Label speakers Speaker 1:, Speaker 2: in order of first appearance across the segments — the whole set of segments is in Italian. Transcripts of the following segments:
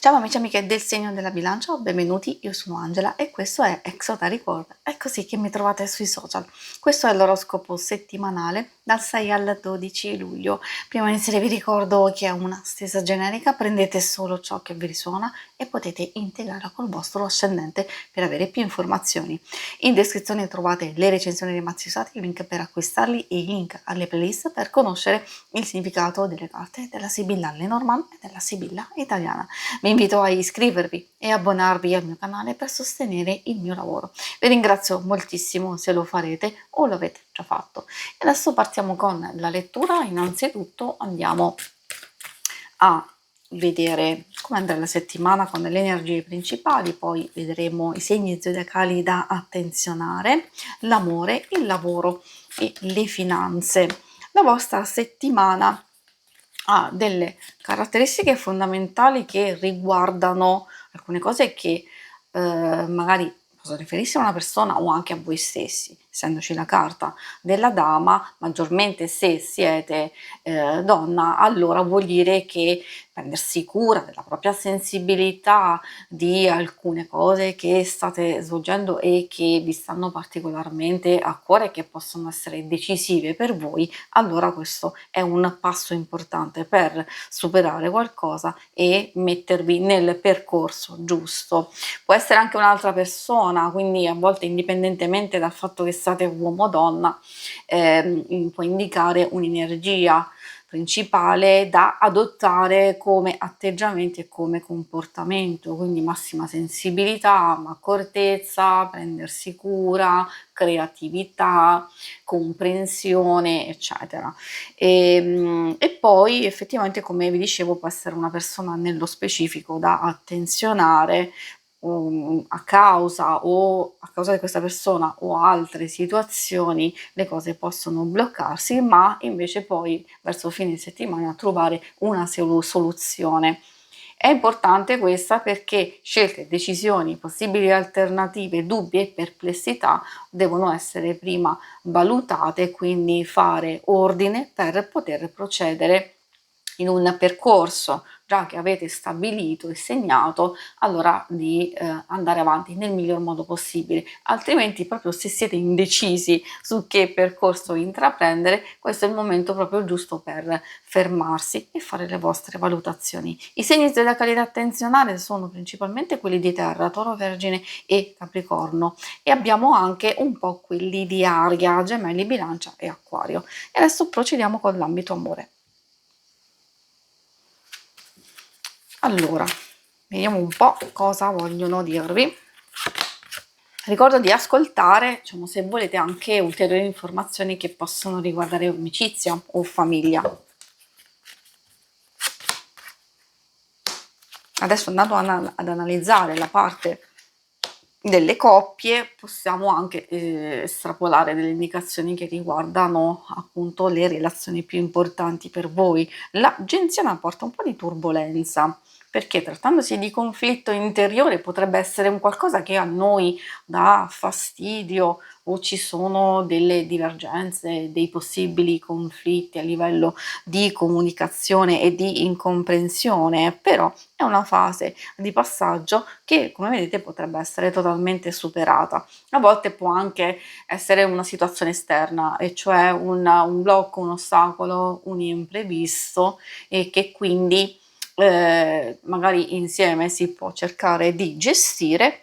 Speaker 1: Ciao amici e amiche del segno della bilancia, benvenuti, io sono Angela e questo è Exota Record, è così che mi trovate sui social. Questo è l'oroscopo settimanale dal 6 al 12 luglio. Prima di iniziare vi ricordo che è una stesa generica, prendete solo ciò che vi risuona e potete integrarla col vostro ascendente per avere più informazioni. In descrizione trovate le recensioni dei mazzi usati, il link per acquistarli e i link alle playlist per conoscere il significato delle carte della Sibilla Lenormand e della Sibilla italiana. Vi invito a iscrivervi e abbonarvi al mio canale per sostenere il mio lavoro. Vi ringrazio moltissimo se lo farete o lo avete già fatto. E adesso partiamo con la lettura. Innanzitutto andiamo a vedere come andrà la settimana con le energie principali, poi vedremo i segni zodiacali da attenzionare, l'amore, il lavoro e le finanze. La vostra settimana ha delle caratteristiche fondamentali che riguardano alcune cose che magari possono riferirsi a una persona o anche a voi stessi, essendoci la carta della dama, maggiormente se siete donna, allora vuol dire che prendersi cura della propria sensibilità, di alcune cose che state svolgendo e che vi stanno particolarmente a cuore, che possono essere decisive per voi, allora questo è un passo importante per superare qualcosa e mettervi nel percorso giusto. Può essere anche un'altra persona, quindi a volte indipendentemente dal fatto che siate uomo o donna, può indicare un'energia principale da adottare come atteggiamenti e come comportamento, quindi massima sensibilità, ma accortezza, prendersi cura, creatività, comprensione, eccetera. E poi effettivamente, come vi dicevo, può essere una persona nello specifico da attenzionare a causa di questa persona o altre situazioni le cose possono bloccarsi, ma invece poi verso fine settimana trovare una soluzione. È importante questa perché scelte, decisioni, possibili alternative, dubbi e perplessità devono essere prima valutate, quindi fare ordine per poter procedere in un percorso già che avete stabilito e segnato, allora di andare avanti nel miglior modo possibile. Altrimenti, proprio se siete indecisi su che percorso intraprendere, questo è il momento proprio giusto per fermarsi e fare le vostre valutazioni. I segni zodiacali da attenzionare sono principalmente quelli di Terra, Toro, Vergine e Capricorno, e abbiamo anche un po' quelli di Aria, Gemelli, Bilancia e Acquario. E adesso procediamo con l'ambito amore. Allora, vediamo un po' cosa vogliono dirvi. Ricordo di ascoltare, diciamo, se volete, anche ulteriori informazioni che possono riguardare amicizia o famiglia. Adesso, andando ad analizzare la parte delle coppie, possiamo anche estrapolare delle indicazioni che riguardano appunto le relazioni più importanti per voi. La genziana porta un po' di turbolenza, perché trattandosi di conflitto interiore potrebbe essere un qualcosa che a noi dà fastidio, o ci sono delle divergenze, dei possibili conflitti a livello di comunicazione e di incomprensione, però è una fase di passaggio che, come vedete, potrebbe essere totalmente superata. A volte può anche essere una situazione esterna, e cioè un blocco, un ostacolo, un imprevisto, e che quindi magari insieme si può cercare di gestire,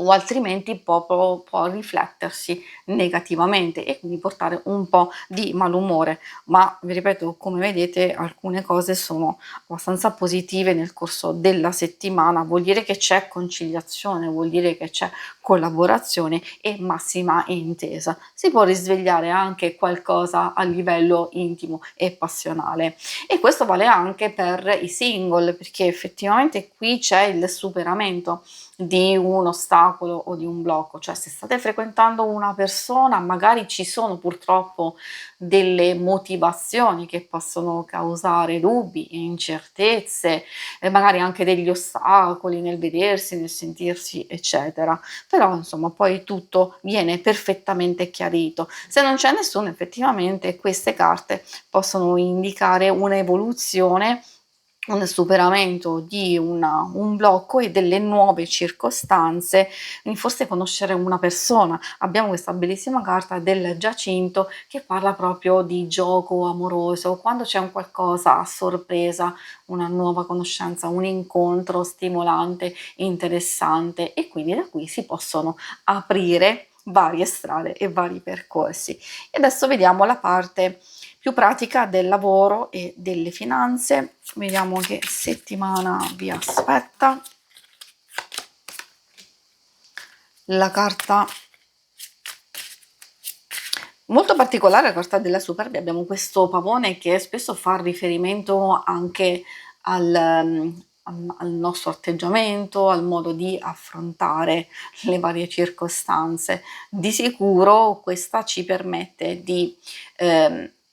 Speaker 1: o altrimenti può riflettersi negativamente e quindi portare un po' di malumore. Ma vi ripeto, come vedete, alcune cose sono abbastanza positive nel corso della settimana, vuol dire che c'è conciliazione, vuol dire che c'è collaborazione e massima intesa. Si può risvegliare anche qualcosa a livello intimo e passionale, e questo vale anche per i single, perché effettivamente qui c'è il superamento di un ostacolo o di un blocco. Cioè, se state frequentando una persona, magari ci sono purtroppo delle motivazioni che possono causare dubbi, incertezze, e magari anche degli ostacoli nel vedersi, nel sentirsi, eccetera. Però insomma poi tutto viene perfettamente chiarito. Se non c'è nessuno, effettivamente queste carte possono indicare un'evoluzione un superamento di un blocco e delle nuove circostanze, quindi forse conoscere una persona. Abbiamo questa bellissima carta del Giacinto che parla proprio di gioco amoroso, quando c'è un qualcosa a sorpresa, una nuova conoscenza, un incontro stimolante, interessante, e quindi da qui si possono aprire varie strade e vari percorsi. E adesso vediamo la parte più pratica del lavoro e delle finanze. Vediamo che settimana vi aspetta. La carta molto particolare, la carta della superbia. Abbiamo questo pavone che spesso fa riferimento anche al nostro atteggiamento, al modo di affrontare le varie circostanze. Di sicuro questa ci permette di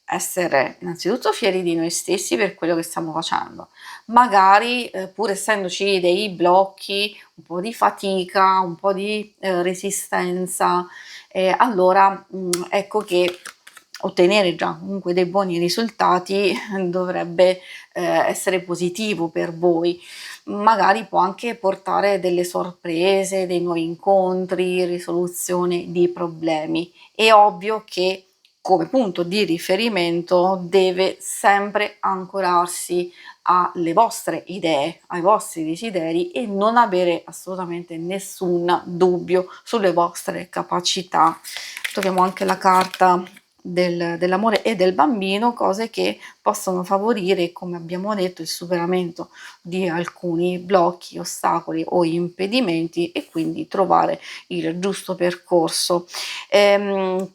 Speaker 1: essere innanzitutto fieri di noi stessi per quello che stiamo facendo, magari pur essendoci dei blocchi, un po' di fatica, un po' di resistenza, allora ecco che ottenere già comunque dei buoni risultati dovrebbe essere positivo per voi. Magari può anche portare delle sorprese, dei nuovi incontri, risoluzione di problemi. È ovvio che come punto di riferimento deve sempre ancorarsi alle vostre idee, ai vostri desideri e non avere assolutamente nessun dubbio sulle vostre capacità. Troviamo anche la carta dell'amore e del bambino, cose che possono favorire, come abbiamo detto, il superamento di alcuni blocchi, ostacoli o impedimenti e quindi trovare il giusto percorso.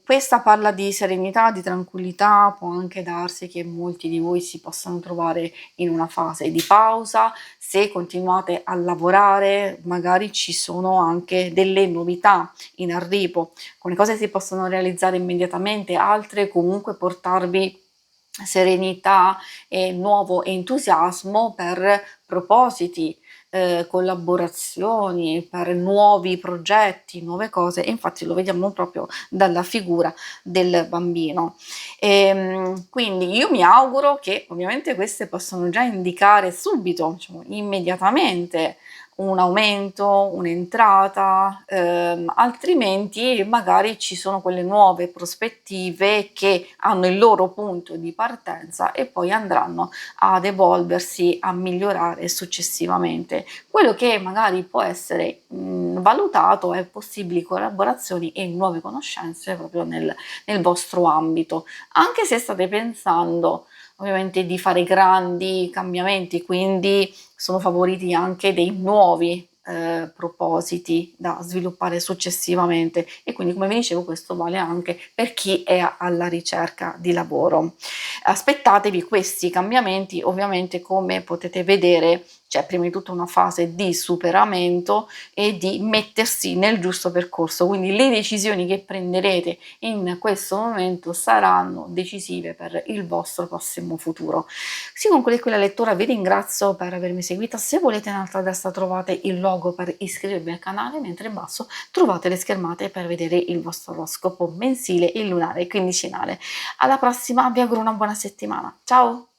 Speaker 1: Questa parla di serenità, di tranquillità, può anche darsi che molti di voi si possano trovare in una fase di pausa. Se continuate a lavorare, magari ci sono anche delle novità in arrivo, alcune cose si possono realizzare immediatamente, altre comunque portarvi serenità e nuovo entusiasmo per propositi, collaborazioni, per nuovi progetti, nuove cose, e infatti lo vediamo proprio dalla figura del bambino. Quindi io mi auguro che ovviamente queste possano già indicare subito, diciamo, immediatamente un aumento, un'entrata, altrimenti magari ci sono quelle nuove prospettive che hanno il loro punto di partenza e poi andranno ad evolversi, a migliorare successivamente. Quello che magari può essere valutato è possibili collaborazioni e nuove conoscenze proprio nel vostro ambito, anche se state pensando ovviamente di fare grandi cambiamenti, quindi sono favoriti anche dei nuovi propositi da sviluppare successivamente, e quindi, come vi dicevo, questo vale anche per chi è alla ricerca di lavoro. Aspettatevi questi cambiamenti, ovviamente come potete vedere c'è prima di tutto una fase di superamento e di mettersi nel giusto percorso, quindi le decisioni che prenderete in questo momento saranno decisive per il vostro prossimo futuro. Si conclude qui la lettura, vi ringrazio per avermi seguita. Se volete, in alto a destra trovate il logo per iscrivervi al canale, mentre in basso trovate le schermate per vedere il vostro oroscopo mensile, il lunare e quindicinale. Alla prossima, vi auguro una buona settimana. Ciao!